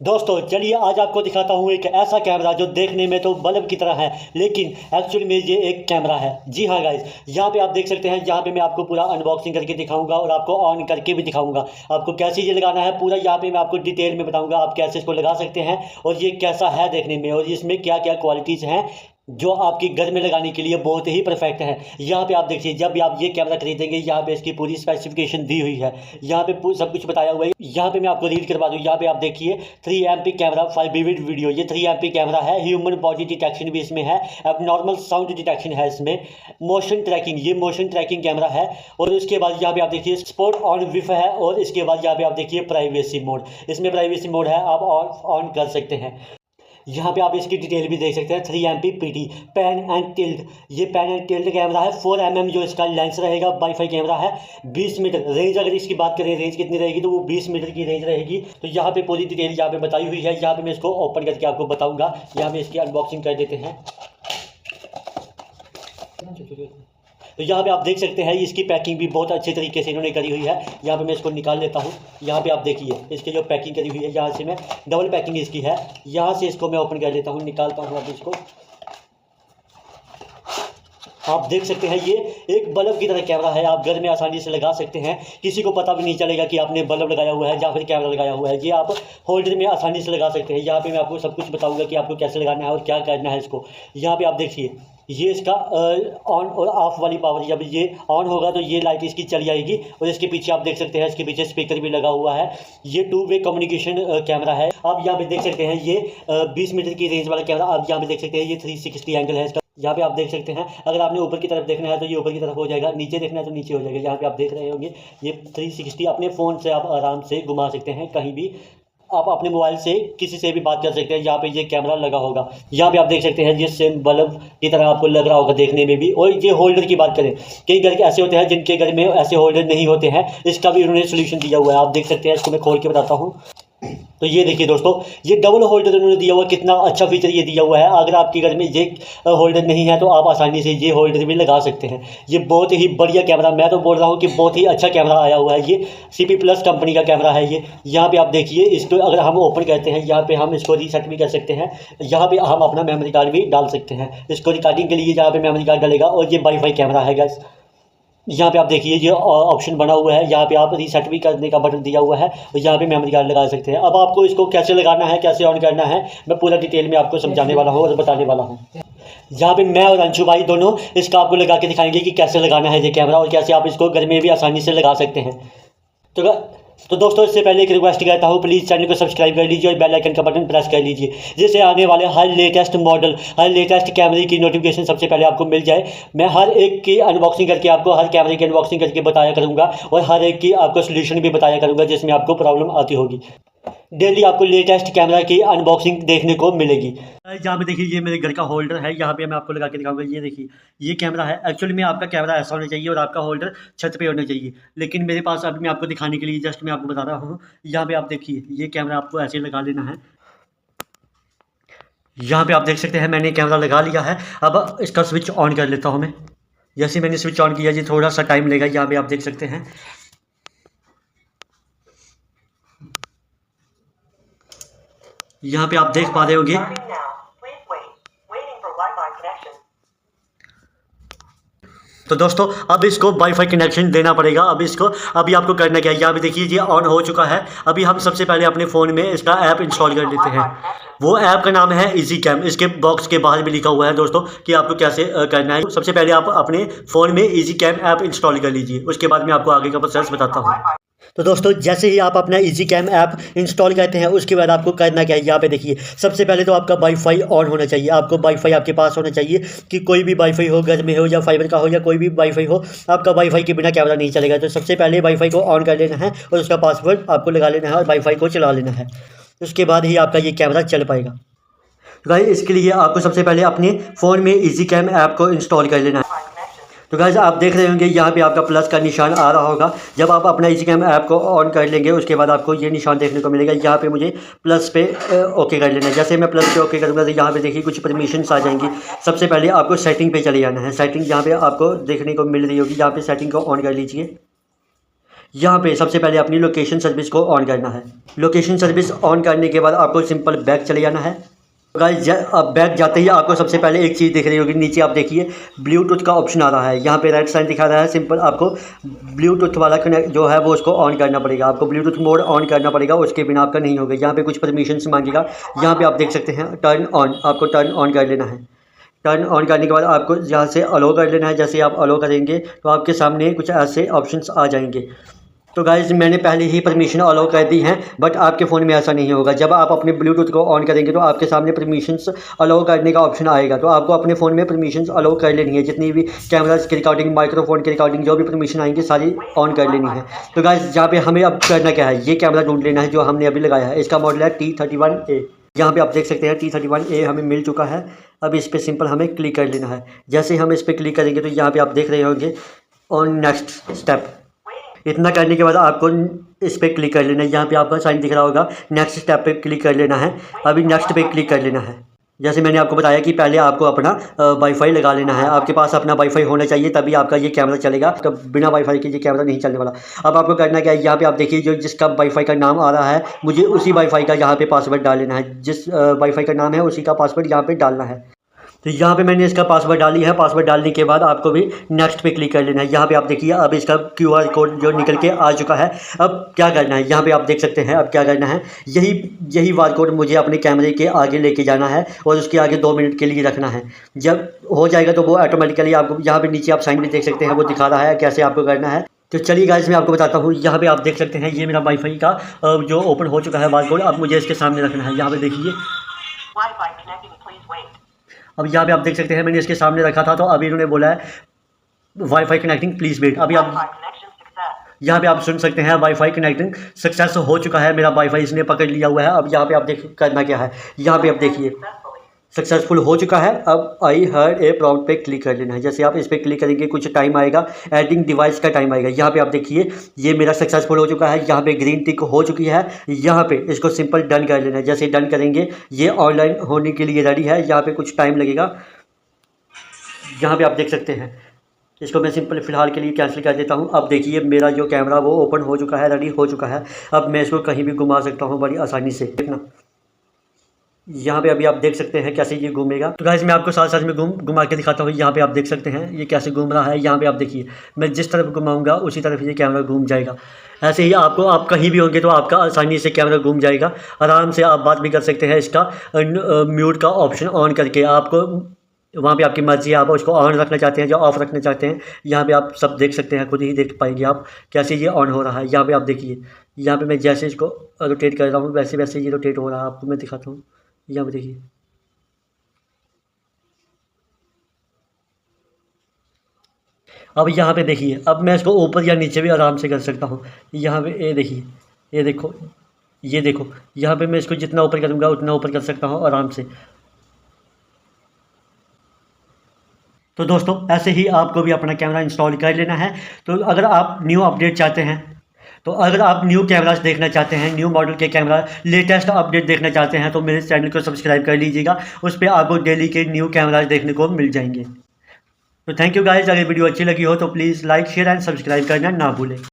दोस्तों चलिए आज आपको दिखाता हूँ एक ऐसा कैमरा जो देखने में तो बल्ब की तरह है, लेकिन एक्चुअल में ये एक कैमरा है। जी हाँ गाइस, यहाँ पे आप देख सकते हैं, यहाँ पे मैं आपको पूरा अनबॉक्सिंग करके दिखाऊंगा और आपको ऑन करके भी दिखाऊंगा। आपको कैसे ये लगाना है पूरा यहाँ पे मैं आपको डिटेल में बताऊंगा, आप कैसे इसको लगा सकते हैं और ये कैसा है देखने में और इसमें क्या क्या क्वालिटीज़ हैं जो आपके घर में लगाने के लिए बहुत ही परफेक्ट है। यहाँ पे आप देखिए, जब भी आप ये कैमरा खरीदेंगे यहाँ पे इसकी पूरी स्पेसिफिकेशन दी हुई है, यहाँ पे सब कुछ बताया हुआ है। यहाँ पे मैं आपको रीड करवा दूँ, यहाँ पे आप देखिए 3 MP कैमरा 5 विविड वीडियो, ये 3 MP कैमरा है। ह्यूमन बॉडी डिटेक्शन भी इसमें है, अब नॉर्मल साउंड डिटेक्शन है इसमें, मोशन ट्रैकिंग, ये मोशन ट्रैकिंग कैमरा है। और उसके बाद यहाँ पे आप देखिए स्पॉट ऑन विफ है। और इसके बाद यहाँ पे आप देखिए प्राइवेसी मोड, इसमें प्राइवेसी मोड है, आप ऑन कर सकते हैं। यहाँ पे आप इसकी डिटेल भी देख सकते हैं। 3 MP PT pan and tilt, ये पैन एंड टिल्ट कैमरा है। 4 mm जो इसका लेंस रहेगा। वाईफाई कैमरा है। 20 मीटर रेंज, अगर इसकी बात करें रेंज कितनी रहेगी तो वो 20 मीटर की रेंज रहेगी। तो यहाँ पे पूरी डिटेल यहाँ पे बताई हुई है। यहाँ पे मैं इसको ओपन करके आपको बताऊँगा। यहाँ पे इसकी अनबॉक्सिंग कर देते हैं। तो यहाँ पे आप देख सकते हैं इसकी पैकिंग भी बहुत अच्छे तरीके से इन्होंने करी हुई है। यहाँ पे मैं इसको निकाल लेता हूँ। यहाँ पे आप देखिए इसकी जो पैकिंग करी हुई है, यहाँ से मैं डबल पैकिंग इसकी है, यहाँ से इसको मैं ओपन कर लेता हूँ, निकालता हूँ अब इसको। आप देख सकते हैं ये एक बल्ब की तरह कैमरा है, आप घर में आसानी से लगा सकते हैं, किसी को पता भी नहीं चलेगा कि आपने बल्ब लगाया हुआ है या फिर कैमरा लगाया हुआ है। ये आप होल्डर में आसानी से लगा सकते हैं। यहाँ पे मैं आपको सब कुछ बताऊंगा कि आपको कैसे लगाना है और क्या करना है इसको। यहाँ पे आप देखिए ये इसका ऑन और ऑफ वाली पावर, जब ये ऑन होगा तो ये लाइट इसकी चली जाएगी। और इसके पीछे आप देख सकते हैं, इसके पीछे स्पीकर भी लगा हुआ है। ये 2 वे कम्युनिकेशन कैमरा है। आप यहाँ पे देख सकते हैं ये 20 मीटर की रेंज वाला कैमरा। आप यहाँ पे देख सकते हैं ये 360 एंगल है इसका। यहाँ पे आप देख सकते हैं, अगर आपने ऊपर की तरफ देखना है तो ये ऊपर की तरफ हो जाएगा, नीचे देखना है तो नीचे हो जाएगा। यहाँ पे आप देख रहे होंगे ये 360, अपने फ़ोन से आप आराम से घुमा सकते हैं कहीं भी। आप अपने मोबाइल से किसी से भी बात कर सकते हैं। यहाँ पे ये कैमरा लगा होगा। यहाँ पे आप देख सकते हैं ये सेम बल्ब की तरह आपको लग रहा होगा देखने में भी। और ये होल्डर की बात करें, कई घर के ऐसे होते हैं जिनके घर में ऐसे होल्डर नहीं होते हैं, इसका भी उन्होंने सोल्यूशन दिया हुआ है। आप देख सकते हैं, इसको मैं खोल के बताता हूँ। तो ये देखिए दोस्तों, ये डबल होल्डर उन्होंने दिया हुआ, कितना अच्छा फीचर ये दिया हुआ है। अगर आपके घर में ये होल्डर नहीं है तो आप आसानी से ये होल्डर भी लगा सकते हैं। ये बहुत ही बढ़िया कैमरा, मैं तो बोल रहा हूँ कि बहुत ही अच्छा कैमरा आया हुआ है। ये CP प्लस कंपनी का कैमरा है ये। यहाँ पे आप देखिए इसको अगर हम ओपन करते हैं, यहाँ पे हम इसको रीसेट भी कर सकते हैं। यहाँ पे हम अपना मेमोरी कार्ड भी डाल सकते हैं। इसको रिकॉर्डिंग के लिए यहाँ पे मेमोरी कार्ड डालेगा। और ये वाईफाई कैमरा है गाइस। यहाँ पे आप देखिए ये ऑप्शन बना हुआ है, यहाँ पे आप रीसेट भी करने का बटन दिया हुआ है और यहाँ पे मेमोरी कार्ड लगा सकते हैं। अब आपको इसको कैसे लगाना है, कैसे ऑन करना है, मैं पूरा डिटेल में आपको समझाने वाला हूँ और बताने वाला हूँ। यहाँ पे मैं और अंशु भाई दोनों इसका आपको लगा के दिखाएंगे कि कैसे लगाना है ये कैमरा और कैसे आप इसको घर में भी आसानी से लगा सकते हैं। तो दोस्तों इससे पहले एक रिक्वेस्ट करता हूँ, प्लीज़ चैनल को सब्सक्राइब कर लीजिए और बेल आइकन का बटन प्रेस कर लीजिए, जिससे आने वाले हर लेटेस्ट मॉडल, हर लेटेस्ट कैमरे की नोटिफिकेशन सबसे पहले आपको मिल जाए। मैं हर एक की अनबॉक्सिंग करके आपको, हर कैमरे की अनबॉक्सिंग करके बताया करूँगा और हर एक की आपको सोल्यूशन भी बताया करूँगा जिसमें आपको प्रॉब्लम आती होगी। डेली आपको लेटेस्ट कैमरा की अनबॉक्सिंग देखने को मिलेगी। यहाँ पे देखिए ये मेरे घर का होल्डर है, यहाँ पे मैं आपको लगा के दिखाऊंगा। ये देखिए ये कैमरा है। एक्चुअली में आपका कैमरा ऐसा होना चाहिए और आपका होल्डर छत पे होना चाहिए, लेकिन मेरे पास अभी मैं आपको दिखाने के लिए जस्ट मैं आपको बता रहा हूँ। यहाँ पे आप देखिए ये कैमरा आपको ऐसे लगा लेना है। यहाँ पे आप देख सकते हैं मैंने कैमरा लगा लिया है। अब इसका स्विच ऑन कर लेता हूँ मैं। जैसे मैंने स्विच ऑन किया, ये थोड़ा सा टाइम लेगा। यहाँ पे आप देख सकते हैं, यहाँ पे आप देख पा रहे होंगे। तो दोस्तों अब इसको वाईफाई कनेक्शन देना पड़ेगा। अब इसको अभी आपको करना क्या है, यहाँ पे देखिए ये ऑन हो चुका है। अभी हम सबसे पहले अपने फ़ोन में इसका ऐप इंस्टॉल कर लेते हैं। वो ऐप का नाम है इजी कैम। इसके बॉक्स के बाहर भी लिखा हुआ है दोस्तों कि आपको कैसे करना है। सबसे पहले आप अपने फ़ोन में इजी कैम ऐप इंस्टॉल कर लीजिए, उसके बाद मैं आपको आगे का प्रोसेस बताता हूँ। तो दोस्तों जैसे ही आप अपना इजी कैम ऐप इंस्टॉल करते हैं, उसके बाद आपको करना क्या है, यहाँ पे देखिए सबसे पहले तो आपका वाईफाई ऑन होना चाहिए। आपको वाईफाई आपके पास होना चाहिए, कि कोई भी वाईफाई हो, घर में हो या फाइबर का हो या कोई भी वाईफाई हो, आपका वाईफाई के बिना कैमरा नहीं चलेगा। तो सबसे पहले वाईफाई को ऑन कर लेना है और उसका पासवर्ड आपको लगा लेना है और वाईफाई को चला लेना है। उसके बाद ही आपका ये कैमरा चल पाएगा। तो गाइस इसके लिए आपको सबसे पहले अपने फ़ोन में इजी कैम ऐप को इंस्टॉल कर लेना है। तो गाइस आप देख रहे होंगे यहाँ पे आपका प्लस का निशान आ रहा होगा। जब आप अपना इजी कैम ऐप को ऑन कर लेंगे, उसके बाद आपको ये निशान देखने को मिलेगा। यहाँ पे मुझे प्लस पे ओके कर लेना है। जैसे मैं प्लस पे ओके करूँगा तो यहाँ पे देखिए कुछ परमिशंस आ जाएंगी। सबसे पहले आपको सेटिंग पे चले जाना है। सेटिंग यहाँ पे आपको देखने को मिल रही होगी, यहाँ पे सेटिंग को ऑन कर लीजिए। यहाँ पे सबसे पहले अपनी लोकेशन सर्विस को ऑन करना है। लोकेशन सर्विस ऑन करने के बाद आपको सिंपल बैक चले जाना है। गाइस अब बैक जाते ही आपको सबसे पहले एक चीज़ दिख रही होगी, नीचे आप देखिए ब्लूटूथ का ऑप्शन आ रहा है। यहाँ पे राइट साइड दिखा रहा है, सिंपल आपको ब्लूटूथ वाला कनेक्ट जो है वो उसको ऑन करना पड़ेगा। आपको ब्लूटूथ मोड ऑन करना पड़ेगा, उसके बिना आपका नहीं होगा। यहाँ पे कुछ परमिशंस मांगेगा, यहाँ पे आप देख सकते हैं टर्न ऑन, आपको टर्न ऑन कर लेना है। टर्न ऑन करने के बाद आपको यहाँ से अलो कर लेना है। जैसे आप अलो करेंगे तो आपके सामने कुछ ऐसे ऑप्शंस आ जाएंगे। तो गाइज़ मैंने पहले ही परमिशन अलो कर दी हैं, बट आपके फ़ोन में ऐसा नहीं होगा। जब आप अपने ब्लूटूथ को ऑन करेंगे तो आपके सामने परमिशंस अलो करने का ऑप्शन आएगा। तो आपको अपने फ़ोन में परमिशंस अलो कर लेनी है। जितनी भी कैमरास की रिकॉर्डिंग, माइक्रोफोन की रिकॉर्डिंग, जो भी परमिशन आएंगी सारी ऑन कर लेनी है। तो गाइज़ जहाँ पे हमें अब करना क्या है, ये कैमरा ढूंढ लेना है जो हमने अभी लगाया है। इसका मॉडल है T31A। यहाँ पे आप देख सकते हैं T31A हमें मिल चुका है। अब इस पर सिंपल हमें क्लिक कर लेना है। जैसे हम इस पर क्लिक करेंगे तो यहाँ पे आप देख रहे होंगे ऑन नेक्स्ट स्टेप। इतना करने के बाद आपको इस पर क्लिक कर लेना है। यहाँ पे आपका साइन दिख रहा होगा, नेक्स्ट स्टेप पे क्लिक कर लेना है। अभी नेक्स्ट पे क्लिक कर लेना है। जैसे मैंने आपको बताया कि पहले आपको अपना वाईफाई लगा लेना है। आपके पास अपना वाईफाई होना चाहिए, तभी आपका ये कैमरा चलेगा। तो बिना वाईफाई के ये कैमरा नहीं चलने वाला। अब आपको करना क्या है, यहाँ पे आप देखिए जो जिसका वाईफाई का नाम आ रहा है, मुझे उसी वाईफाई का यहाँ पे पासवर्ड डाल लेना है। जिस वाईफाई का नाम है उसी का पासवर्ड यहाँ पे डालना है। तो यहाँ पे मैंने इसका पासवर्ड डाली है। पासवर्ड डालने के बाद आपको भी नेक्स्ट पे क्लिक कर लेना है। यहाँ पे आप देखिए अब इसका QR कोड जो निकल के आ चुका है। अब क्या करना है, यहाँ पे आप देख सकते हैं अब क्या करना है, यही बार कोड मुझे अपने कैमरे के आगे लेके जाना है और उसके आगे 2 मिनट के लिए रखना है। जब हो जाएगा तो वो ऑटोमेटिकली आपको यहाँ पे नीचे आप साइन भी देख सकते हैं, वो दिखा रहा है कैसे आपको करना है। तो चलिए गाइस मैं आपको बताता हूँ। यहाँ पे आप देख सकते हैं ये मेरा वाईफाई का जो ओपन हो चुका है बार कोड। अब मुझे इसके सामने रखना है। यहाँ पे देखिए अब यहाँ पे आप देख सकते हैं मैंने इसके सामने रखा था, तो अभी इन्होंने बोला है वाईफाई कनेक्टिंग प्लीज़ वेट। अभी आप यहाँ पे आप सुन सकते हैं वाईफाई कनेक्टिंग सक्सेस हो चुका है। मेरा वाईफाई इसने पकड़ लिया हुआ है। अब यहाँ पे आप देख करना क्या है, यहाँ पे आप देखिए सक्सेसफुल हो चुका है। अब आई हर्ड ए प्रॉम्प्ट पे क्लिक कर लेना है। जैसे आप इस पर क्लिक करेंगे कुछ टाइम आएगा, एडिंग डिवाइस का टाइम आएगा। यहाँ पे आप देखिए ये मेरा सक्सेसफुल हो चुका है। यहाँ पे ग्रीन टिक हो चुकी है। यहाँ पे इसको सिंपल डन कर लेना है। जैसे डन करेंगे ये ऑनलाइन होने के लिए रेडी है। यहाँ पे कुछ टाइम लगेगा। यहाँ पे आप देख सकते हैं, इसको मैं सिंपल फ़िलहाल के लिए कैंसिल कर देता हूँ। अब देखिए मेरा जो कैमरा वो ओपन हो चुका है, रेडी हो चुका है। अब मैं इसको कहीं भी घुमा सकता हूँ बड़ी आसानी से। देखना यहाँ पे अभी आप देख सकते हैं कैसे ये घूमेगा। तो गाइस मैं आपको साथ साथ में घुमा के दिखाता हूँ। यहाँ पे आप देख सकते हैं ये कैसे घूम रहा है। यहाँ पे आप देखिए मैं जिस तरफ घुमाऊंगा उसी तरफ ये कैमरा घूम जाएगा। ऐसे ही आपको, आप कहीं भी होंगे तो आपका आसानी से कैमरा घूम जाएगा। आराम से आप बात भी कर सकते हैं इसका म्यूट का ऑप्शन ऑन करके। आपको वहाँ पे आपकी मर्ज़ी है, आप उसको ऑन रखना चाहते हैं या ऑफ़ रखना चाहते हैं। यहाँ पे आप सब देख सकते हैं, खुद ही देख पाएंगे आप कैसे ये ऑन हो रहा है। यहाँ पे आप देखिए, यहाँ पे मैं जैसे इसको रोटेट कर रहा हूँ वैसे वैसे ये रोटेट हो रहा है। आपको मैं दिखाता हूँ, यहाँ पे देखिए। अब यहाँ पे देखिए, अब मैं इसको ऊपर या नीचे भी आराम से कर सकता हूँ। यहाँ पे ये देखिए, ये देखो, ये देखो, यहाँ पे मैं इसको जितना ऊपर करूँगा उतना ऊपर कर सकता हूँ आराम से। तो दोस्तों ऐसे ही आपको भी अपना कैमरा इंस्टॉल कर लेना है। तो अगर आप न्यू अपडेट चाहते हैं, तो अगर आप न्यू कैमरास देखना चाहते हैं, न्यू मॉडल के कैमरा लेटेस्ट अपडेट देखना चाहते हैं, तो मेरे चैनल को सब्सक्राइब कर लीजिएगा। उस पर आपको डेली के न्यू कैमरास देखने को मिल जाएंगे। तो थैंक यू गाइस। अगर वीडियो अच्छी लगी हो तो please like, share and subscribe करना ना भूलें।